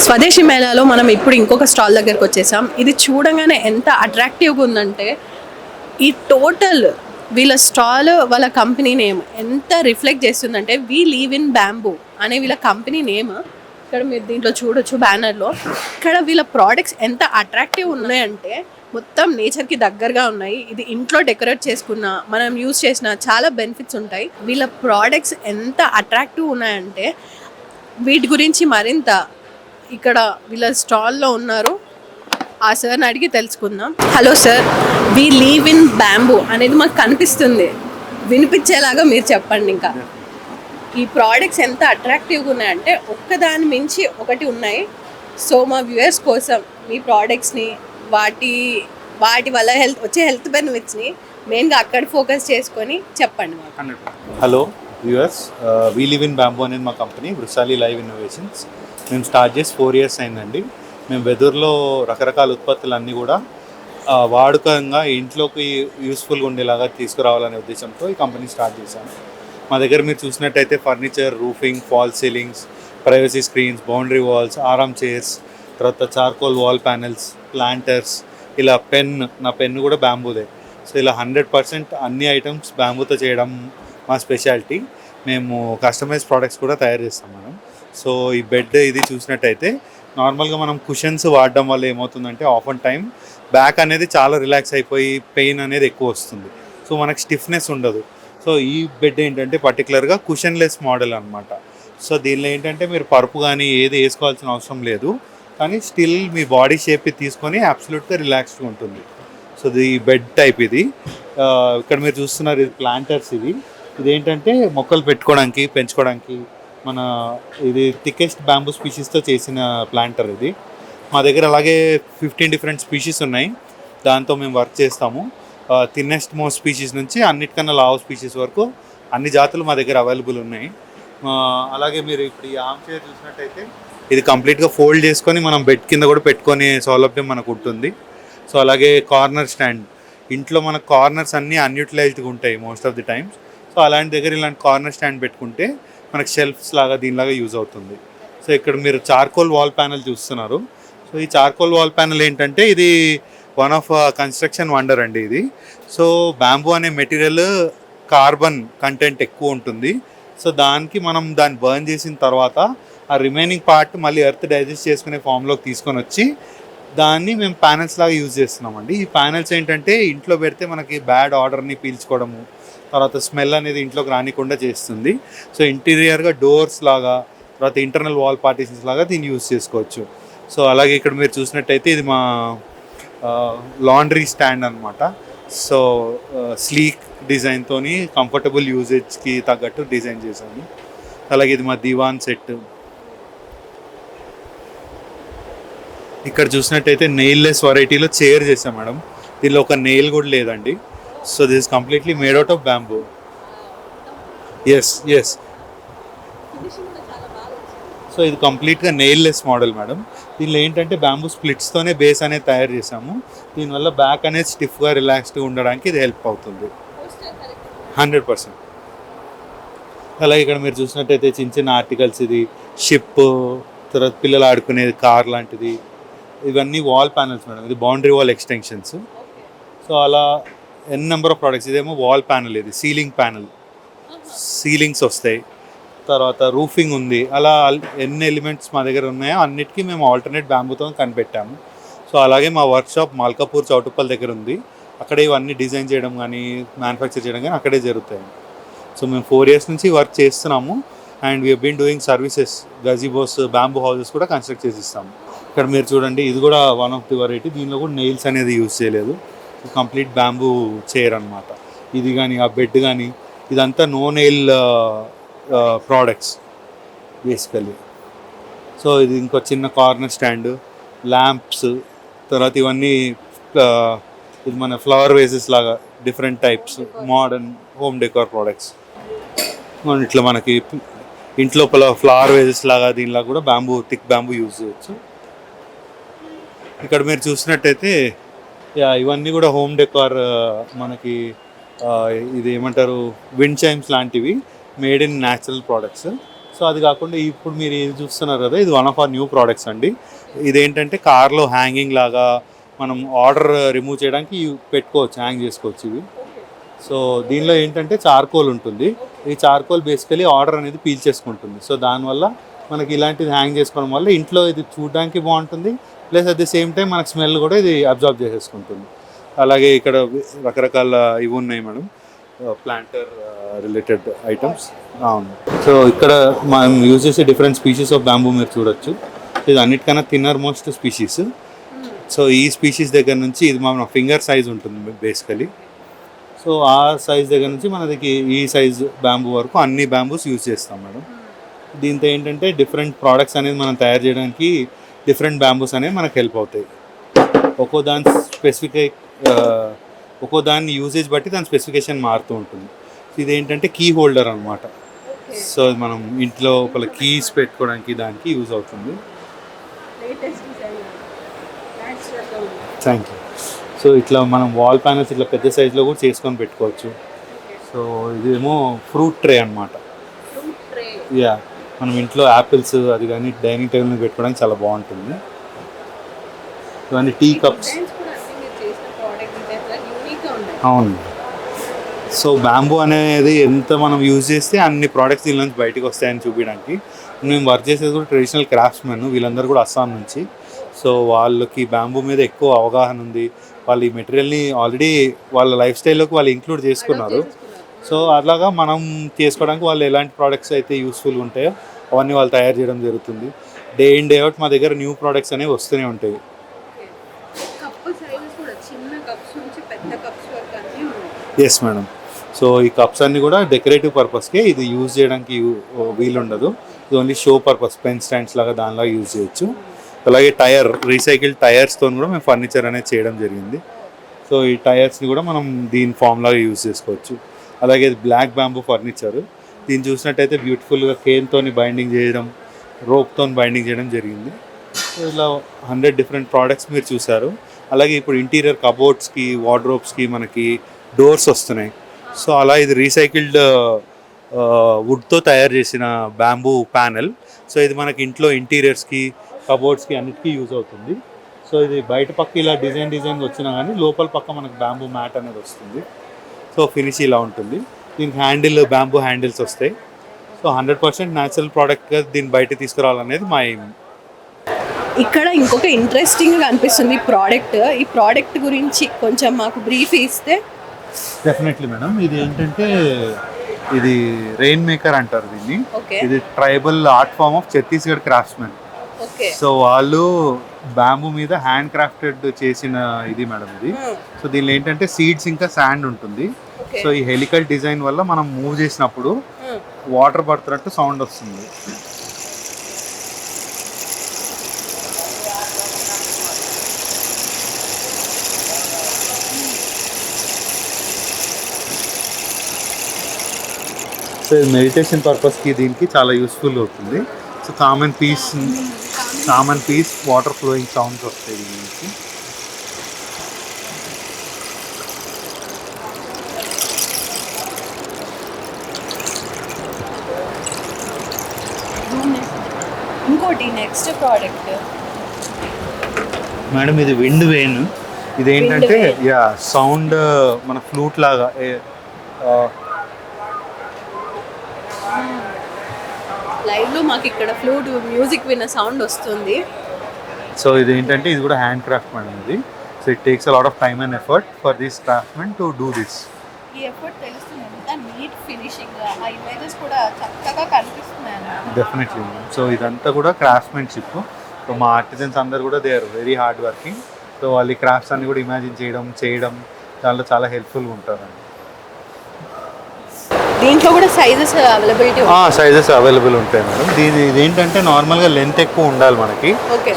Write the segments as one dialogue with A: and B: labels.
A: స్వదేశీ మేళాలో మనం ఇప్పుడు ఇంకొక స్టాల్ దగ్గరకు వచ్చేసాం. ఇది చూడగానే ఎంత అట్రాక్టివ్గా ఉందంటే ఈ టోటల్ వీళ్ళ స్టాల్ వాళ్ళ కంపెనీ నేమ్ ఎంత రిఫ్లెక్ట్ చేస్తుందంటే వి లీవ్ ఇన్ బ్యాంబూ అనే వీళ్ళ కంపెనీ నేమ్ ఇక్కడ మీరు దీంట్లో చూడొచ్చు బ్యానర్లో. ఇక్కడ వీళ్ళ ప్రోడక్ట్స్ ఎంత అట్రాక్టివ్ ఉన్నాయంటే మొత్తం నేచర్కి దగ్గరగా ఉన్నాయి. ఇది ఇంట్లో డెకరేట్ చేసుకున్న మనం యూస్ చేసిన చాలా బెనిఫిట్స్ ఉంటాయి. వీళ్ళ ప్రోడక్ట్స్ ఎంత అట్రాక్టివ్ ఉన్నాయంటే వీటి గురించి మరింత ఇక్కడ వీళ్ళ స్టాల్లో ఉన్నారు. ఆ సార్ని అడిగి తెలుసుకుందాం. Hello sir, we live in bamboo అనేది మాకు కనిపిస్తుంది, వినిపించేలాగా మీరు చెప్పండి. ఇంకా ఈ ప్రోడక్ట్స్ ఎంత అట్రాక్టివ్గా ఉన్నాయంటే ఒక్కదాని మించి ఒకటి ఉన్నాయి. సో మా వ్యూవర్స్ కోసం మీ ప్రోడక్ట్స్ని వాటి వల్ల వచ్చే హెల్త్ బెనిఫిట్స్ని మెయిన్గా అక్కడ ఫోకస్ చేసుకొని చెప్పండి మాకు.
B: Hello viewers, we live in bamboo అనేది మా కంపెనీ వృషాలి లైవ్ ఇన్నోవేషన్స్. మేము స్టార్ట్ చేసి 4 years అయిందండి. మేము వెదురులో రకరకాల ఉత్పత్తులన్నీ కూడా వాడుకంగా ఇంట్లోకి యూస్ఫుల్గా ఉండేలాగా తీసుకురావాలనే ఉద్దేశంతో ఈ కంపెనీ స్టార్ట్ చేశాము. మా దగ్గర మీరు చూసినట్టయితే furniture, roofing, fall ceilings, privacy screens, boundary walls, ఆరామ్ చైర్స్, తర్వాత చార్కోల్ వాల్ ప్యానెల్స్, ప్లాంటర్స్, ఇలా నా పెన్ను కూడా బ్యాంబూదే. సో ఇలా 100% అన్ని ఐటమ్స్ బ్యాంబూతో చేయడం మా స్పెషాలిటీ. మేము కస్టమైజ్ ప్రోడక్ట్స్ కూడా తయారు చేస్తాం మనం. సో ఈ బెడ్ ఇది చూసినట్టయితే నార్మల్గా మనం కుషన్స్ వాడడం వల్ల ఏమవుతుందంటే ఆఫ్ అండ్ టైం బ్యాక్ అనేది చాలా రిలాక్స్ అయిపోయి పెయిన్ అనేది ఎక్కువ వస్తుంది. సో మనకు స్టిఫ్నెస్ ఉండదు. సో ఈ బెడ్ ఏంటంటే పర్టికులర్గా కుషన్లెస్ మోడల్ అనమాట. సో దీనిలో ఏంటంటే మీరు పరుపు కానీ ఏది వేసుకోవాల్సిన అవసరం లేదు, కానీ స్టిల్ మీ బాడీ షేప్ తీసుకొని అబ్సల్యూట్గా రిలాక్స్డ్గా ఉంటుంది. సో ఇది బెడ్ టైప్. ఇది ఇక్కడ మీరు చూస్తున్నారు, ఇది ప్లాంటర్స్. ఇదేంటంటే మొక్కలు పెట్టుకోవడానికి పెంచుకోవడానికి ఇది థికెస్ట్ బ్యాంబూ స్పీషీస్తో చేసిన ప్లాంటర్. ఇది మా దగ్గర అలాగే 15 different స్పీషీస్ ఉన్నాయి. దాంతో మేము వర్క్ చేస్తాము. థిన్నెస్ట్ మోస్ట్ స్పీషీస్ నుంచి అన్నిటికన్నా లావ్ స్పీషీస్ వరకు అన్ని జాతులు మా దగ్గర అవైలబుల్ ఉన్నాయి. అలాగే మీరు ఇప్పుడు ఈ ఆర్మ్ చైర్ చూసినట్టయితే ఇది కంప్లీట్గా ఫోల్డ్ చేసుకొని మనం బెడ్ కింద కూడా పెట్టుకునే సౌలభ్యం మనకు ఉంటుంది. సో అలాగే కార్నర్ స్టాండ్, ఇంట్లో మన కార్నర్స్ అన్నీ అన్యూటిలైజ్డ్గా ఉంటాయి most of the times. So అలాంటి దగ్గర ఇలాంటి కార్నర్ స్టాండ్ పెట్టుకుంటే మనకు షెల్ఫ్స్ లాగా దీనిలాగా యూజ్ అవుతుంది. సో ఇక్కడ మీరు చార్కోల్ వాల్ ప్యానెల్ చూస్తున్నారు. సో ఈ చార్కోల్ వాల్ ప్యానెల్ ఏంటంటే ఇది వన్ ఆఫ్ కన్స్ట్రక్షన్ వండర్ అండి ఇది. సో బ్యాంబూ అనే మెటీరియల్ కార్బన్ కంటెంట్ ఎక్కువ ఉంటుంది. సో దాన్ని బర్న్ చేసిన తర్వాత ఆ రిమైనింగ్ పార్ట్ మళ్ళీ ఎర్త్ డైజెస్ట్ చేసుకునే ఫామ్లోకి తీసుకొని వచ్చి దాన్ని మేము ప్యానెల్స్ లాగా యూజ్ చేస్తున్నామండి. ఈ ప్యానెల్స్ ఏంటంటే ఇంట్లో పెడితే మనకి బ్యాడ్ ఆర్డర్ని పీల్చుకోవడము, తర్వాత స్మెల్ అనేది ఇంట్లోకి రానికుండా చేస్తుంది. సో ఇంటీరియర్గా డోర్స్ లాగా, తర్వాత ఇంటర్నల్ వాల్ పార్టీషన్స్ లాగా దీన్ని యూజ్ చేసుకోవచ్చు. సో అలాగే ఇక్కడ మీరు చూసినట్టయితే ఇది మా లాండ్రీ స్టాండ్ అనమాట. సో స్లీక్ డిజైన్తో కంఫర్టబుల్ యూజేజ్కి తగ్గట్టు డిజైన్ చేశాము. అలాగే ఇది మా దివాన్ సెట్. ఇక్కడ చూసినట్టయితే నెయిల్లెస్ వెరైటీలో చైర్ చేసాం మేడం. దీనిలో ఒక నెయిల్ కూడా లేదండి. So this is completely made out of bamboo. Yes. So ఇది కంప్లీట్గా నెయిల్లెస్ మోడల్ మేడం. దీనిలో ఏంటంటే బ్యాంబూ స్ప్లిట్స్తోనే బేస్ అనేది తయారు చేసాము. దీనివల్ల బ్యాక్ అనేది స్టిఫ్గా రిలాక్స్డ్గా ఉండడానికి ఇది హెల్ప్ అవుతుంది 100%. అలాగే ఇక్కడ మీరు చూసినట్టయితే చిన్న చిన్న ఆర్టికల్స్, ఇది షిప్, తర్వాత పిల్లలు ఆడుకునేది కార్ లాంటిది, ఇవన్నీ వాల్ ప్యానెల్స్ మేడం. ఇది బౌండరీ వాల్ ఎక్స్టెన్షన్స్. సో అలా నెంబర్ ఆఫ్ ప్రోడక్ట్స్. ఇదేమో వాల్ ప్యానెల్, ఇది సీలింగ్ ప్యానెల్, సీలింగ్స్ వస్తాయి. తర్వాత రూఫింగ్ ఉంది. అలా ఎన్ని ఎలిమెంట్స్ మా దగ్గర ఉన్నాయో అన్నిటికీ మేము ఆల్టర్నేట్ బ్యాంబూతో కనిపెట్టాము. సో అలాగే మా వర్క్షాప్ మల్కాపూర్ చౌటుప్పల్ దగ్గర ఉంది. అక్కడే ఇవన్నీ డిజైన్ చేయడం కానీ మ్యానుఫ్యాక్చర్ చేయడం కానీ అక్కడే జరుగుతాయి. సో మేము 4 years నుంచి వర్క్ చేస్తున్నాము. And we been doing services, gazebos, bamboo houses కూడా కన్స్ట్రక్ట్ చేసి ఇస్తాము. ఇక్కడ మీరు చూడండి, ఇది కూడా వన్ ఆఫ్ ది వెరైటీ. దీనిలో కూడా నెయిల్స్ అనేది యూజ్ చేయలేదు. కంప్లీట్ బ్యాంబూ చైర్ అనమాట. ఇది కానీ ఆ బెడ్ కానీ ఇదంతా no nail products basically. So ఇది ఇంకో చిన్న కార్నర్ స్టాండ్, ల్యాంప్స్, తర్వాత ఇవన్నీ ఇది మన ఫ్లవర్ వేసెస్ లాగా different types modern home decor products. ఇట్లా మనకి ఇంట్లోపల ఫ్లవర్ వేసెస్ లాగా దీనిలా కూడా థిక్ బ్యాంబూ యూజ్ చేయొచ్చు. ఇక్కడ మీరు చూసినట్టయితే ఇవన్నీ కూడా హోమ్ డెకోర్ మనకి ఇది ఏమంటారు విండ్ చైమ్స్ లాంటివి made in natural products. So అది కాకుండా ఇప్పుడు మీరు ఇది చూస్తున్నారు కదా, ఇది one of our new products అండి. ఇదేంటంటే కార్లో హ్యాంగింగ్ లాగా మనం ఆర్డర్ రిమూవ్ చేయడానికి పెట్టుకోవచ్చు, హ్యాంగ్ చేసుకోవచ్చు ఇవి. సో దీనిలో ఏంటంటే చార్కోల్ ఉంటుంది. ఈ చార్కోల్ బేసికలీ ఆర్డర్ అనేది పీల్చేసుకుంటుంది. సో దానివల్ల మనకి ఇలాంటిది హ్యాంగ్ చేసుకోవడం వల్ల ఇంట్లో ఇది చూడడానికి బాగుంటుంది, plus at the same time మనకు స్మెల్ కూడా ఇది అబ్జర్వ్ చేసేసుకుంటుంది. అలాగే ఇక్కడ రకరకాల ఇవి ఉన్నాయి మేడం, ప్లాంటర్ రిలేటెడ్ ఐటమ్స్. అవును. సో ఇక్కడ మనం యూజ్ చేసే డిఫరెంట్ స్పీషీస్ ఆఫ్ బ్యాంబూ మీరు చూడొచ్చు. ఇది అన్నిటికన్నా థిన్నర్ మోస్ట్ స్పీషీస్. సో ఈ స్పీషీస్ దగ్గర నుంచి ఇది మన ఫింగర్ సైజ్ ఉంటుంది బేసికలీ. సో ఆ సైజ్ దగ్గర నుంచి మనకి ఈ సైజ్ బ్యాంబూ వరకు అన్ని బ్యాంబూస్ యూజ్ చేస్తాం మేడం. దీంతో ఏంటంటే డిఫరెంట్ ప్రోడక్ట్స్ అనేది మనం తయారు చేయడానికి డిఫరెంట్ బ్యాంబూస్ అనేవి మనకు హెల్ప్ అవుతాయి. ఒక్కో దాని ఒక్కో దాని యూసేజ్ బట్టి దాని స్పెసిఫికేషన్ మారుతూ ఉంటుంది. ఇది ఏంటంటే కీ హోల్డర్ అనమాట. సో మనం ఇంట్లో ఒకళ్ళ కీస్ పెట్టుకోవడానికి దానికి యూజ్ అవుతుంది. Thank you. సో ఇట్లా మనం వాల్ ప్యానల్స్ ఇట్లా పెద్ద సైజులో కూడా చేసుకొని పెట్టుకోవచ్చు. సో ఇదేమో ఫ్రూట్ ట్రే అనమాట. యా, మనం ఇంట్లో యాపిల్స్ అది కానీ డైనింగ్ టేబుల్ మీద పెట్టుకోవడానికి చాలా బాగుంటుంది. ఇవన్నీ టీ కప్స్. అవును. సో బ్యాంబూ అనేది ఎంత మనం యూజ్ చేస్తే అన్ని ప్రోడక్ట్స్ దీని నుంచి బయటకు వస్తాయని చూపించడానికి. మేము వర్క్ చేసేది కూడా ట్రెడిషనల్ క్రాఫ్ట్స్మెన్, వీళ్ళందరూ కూడా అస్సాం నుంచి. సో వాళ్ళకి బ్యాంబూ మీద ఎక్కువ అవగాహన ఉంది. వాళ్ళు ఈ మెటీరియల్ని ఆల్రెడీ వాళ్ళ లైఫ్ స్టైల్లోకి వాళ్ళు ఇంక్లూడ్ చేసుకున్నారు. సో అలాగా మనం చేసుకోవడానికి వాళ్ళు ఎలాంటి ప్రోడక్ట్స్ అయితే యూస్ఫుల్గా ఉంటాయో అవన్నీ వాళ్ళు తయారు చేయడం జరుగుతుంది. డే ఇన్ డే అవుట్ మా దగ్గర న్యూ ప్రోడక్ట్స్ అనేవి వస్తూనే ఉంటాయి. Yes madam. సో ఈ కప్స్ అన్నీ కూడా డెకరేటివ్ పర్పస్కే, ఇది యూజ్ చేయడానికి వీలు ఉండదు. ఇది only show purpose, pen stands లాగా దానిలాగా యూజ్ చేయొచ్చు. అలాగే రీసైకిల్డ్ టైర్స్తో కూడా మేము ఫర్నిచర్ అనేది చేయడం జరిగింది. సో ఈ టైర్స్ని కూడా మనం దీని ఫామ్ లాగా యూజ్ చేసుకోవచ్చు. అలాగే బ్లాక్ బ్యాంబూ ఫర్నిచర్, దీన్ని చూసినట్టయితే బ్యూటిఫుల్గా కేన్తో బైండింగ్ చేయడం, రోప్తో బైండింగ్ చేయడం జరిగింది. సో ఇలా 100 డిఫరెంట్ ప్రోడక్ట్స్ మీరు చూసారు. అలాగే ఇప్పుడు ఇంటీరియర్ కబోర్డ్స్కి, వార్డ్రోబ్స్కి మనకి డోర్స్ వస్తున్నాయి. సో అలా ఇది రీసైకిల్డ్ వుడ్తో తయారు చేసిన బ్యాంబూ ప్యానెల్. సో ఇది మనకి ఇంట్లో ఇంటీరియర్స్కి, కబోర్డ్స్కి అన్నిటికీ యూజ్ అవుతుంది. సో ఇది బయట పక్క ఇలా డిజైన్ వచ్చినా కానీ లోపల పక్క మనకు బ్యాంబూ మ్యాట్ అనేది వస్తుంది. సో ఫినిష్ ఇలా ఉంటుంది. దీనికి బ్యాంబూ హ్యాండిల్స్ వస్తాయి. సో 100% న్యాచురల్ ప్రోడక్ట్గా దీన్ని బయట తీసుకురావాలనేది మా ఎయిమ్.
A: ఇక్కడ ఇంకొక ఇంట్రెస్టింగ్గా అనిపిస్తుంది ఈ ప్రోడక్ట్ గురించి కొంచెం మాకు బ్రీఫ్ ఇస్తే.
B: Definitely madam. ఇది ఏంటంటే ఇది రెయిన్ మేకర్ అంటారు దీన్ని. ఇది tribal art form of Chhattisgarh craftsmen. So వాళ్ళు బ్యాంబూ మీద హ్యాండ్ క్రాఫ్టెడ్ చేసిన ఇది మేడం ఇది. సో దీనిలో ఏంటంటే సీడ్స్ ఇంకా శాండ్ ఉంటుంది. సో ఈ హెలికల్ డిజైన్ వల్ల మనం మూవ్ చేసినప్పుడు వాటర్ పడుతున్నట్టు సౌండ్ వస్తుంది. సో ఇది మెడిటేషన్ పర్పస్కి దీనికి చాలా యూస్ఫుల్ అవుతుంది. So common peace water flowing sounds వస్తాయి దీని నుంచి.
A: ఇంకోటి నెక్స్ట్ ప్రోడక్ట్
B: మేడం, ఇది విండ్ వేన్. ఇదేంటంటే సౌండ్ మన ఫ్లూట్ లాగా
A: లైవ్లో మాకు ఇక్కడ ఫ్లూట్ మ్యూజిక్ విన్న సౌండ్ వస్తుంది.
B: సో ఇది ఏంటంటే ఇది కూడా హ్యాండ్ క్రాఫ్ట్ మేడం ఇది. So it takes a lot of time and effort for this craftsmen to do this.
A: ఈ ఎఫర్ట్ తెలుస్తుంది, ఎంత నీట్ ఫినిషింగ్, ఆ ఇమేజెస్ కూడా చక్కగా కనిపిస్తున్నాయి.
B: డెఫినెట్లీ. సో ఇదంతా కూడా క్రాఫ్ట్మెన్షిప్. సో మా ఆర్టిజన్స్ అందరు కూడా they are very hard working. So వాళ్ళు ఈ క్రాఫ్ట్స్ అన్ని కూడా ఇమాజిన్ చేయడం దాంట్లో చాలా హెల్ప్ఫుల్గా ఉంటారండి.
A: దీంట్లో కూడా సైజెస్
B: అవైలబుల్ ఉంటాయి మేడం. ఇదేంటంటే నార్మల్గా లెంత్ ఎక్కువ ఉండాలి మనకి.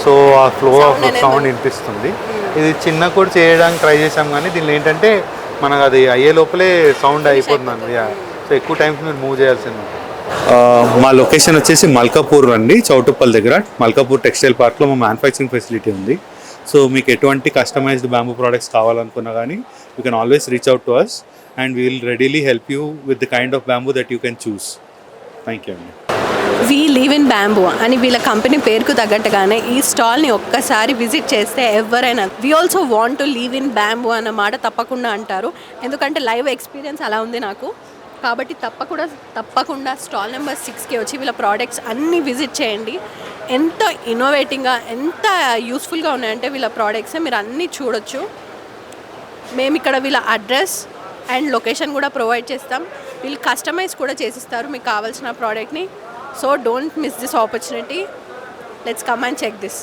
B: సో ఆ ఫ్లో ఆఫ్ సౌండ్ వినిపిస్తుంది. ఇది చిన్న కూడా చేయడానికి ట్రై చేసాం కానీ దీనిలో ఏంటంటే మనకు అది అయ్యే లోపలే సౌండ్ అయిపోతుంది. సో ఎక్కువ టైమ్స్ మీరు మూవ్ చేయాల్సింది ఉంటుంది. మా లొకేషన్ వచ్చేసి మల్కాపూర్ అండి, చౌటుప్పల్ దగ్గర. మల్కాపూర్ టెక్స్టైల్ పార్క్లో మా మ్యానుఫ్యాక్చరింగ్ ఫెసిలిటీ ఉంది. సో మీకు ఎటువంటి కస్టమైజ్డ్ బ్యాంబూ ప్రోడక్ట్స్ కావాలనుకున్నా కానీ you can always reach out to us and we will readily help you with the kind of bamboo that you can choose. Thank you.
A: We live in bamboo అని వీళ్ళ company పేరుకు తగ్గట్టుగానే ఈ స్టాల్ని ఒక్కసారి visit చేస్తే ఎవరైనా we also want to live in bamboo అన్న మాట తప్పకుండా అంటారు. ఎందుకంటే లైవ్ ఎక్స్పీరియన్స్ అలా ఉంది నాకు. కాబట్టి తప్పకుండా స్టాల్ నెంబర్ 6కి వచ్చి వీళ్ళ ప్రోడక్ట్స్ అన్నీ విజిట్ చేయండి. ఎంత ఇన్నోవేటింగ్గా ఎంత యూస్ఫుల్గా ఉన్నాయంటే వీళ్ళ ప్రోడక్ట్స్ మీరు అన్నీ చూడొచ్చు. మేము ఇక్కడ వీళ్ళ అడ్రస్ అండ్ లొకేషన్ కూడా ప్రొవైడ్ చేస్తాం. వీళ్ళు కస్టమైజ్ కూడా చేసిస్తారు మీకు కావాల్సిన ప్రోడక్ట్ని. So don't miss this opportunity. Let's come and check this.